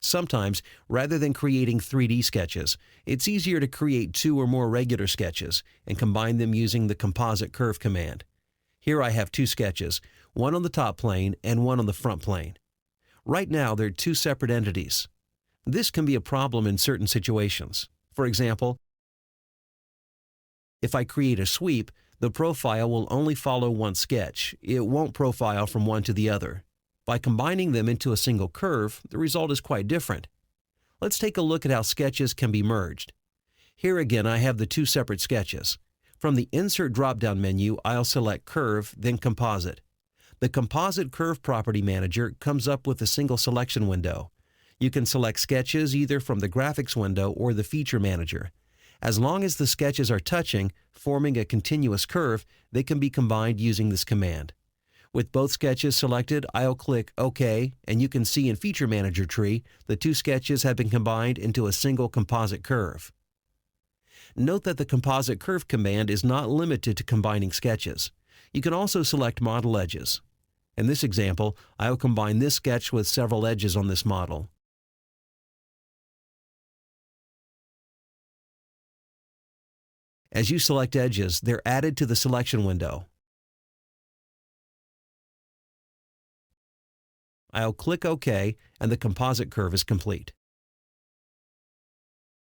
Sometimes, rather than creating 3D sketches, it's easier to create 2 or more regular sketches and combine them using the Composite Curve command. Here I have 2 sketches, one on the top plane and one on the front plane. Right now, they're 2 separate entities. This can be a problem in certain situations. For example, if I create a sweep, the profile will only follow one sketch. It won't profile from one to the other. By combining them into a single curve, the result is quite different. Let's take a look at how sketches can be merged. Here again, I have the 2 separate sketches. From the Insert drop-down menu, I'll select Curve, then Composite. The Composite Curve Property Manager comes up with a single selection window. You can select sketches either from the Graphics window or the Feature Manager. As long as the sketches are touching, forming a continuous curve, they can be combined using this command. With both sketches selected, I'll click OK, and you can see in Feature Manager tree, the 2 sketches have been combined into a single composite curve. Note that the Composite Curve command is not limited to combining sketches. You can also select model edges. In this example, I'll combine this sketch with several edges on this model. As you select edges, they're added to the selection window. I'll click OK, and the composite curve is complete.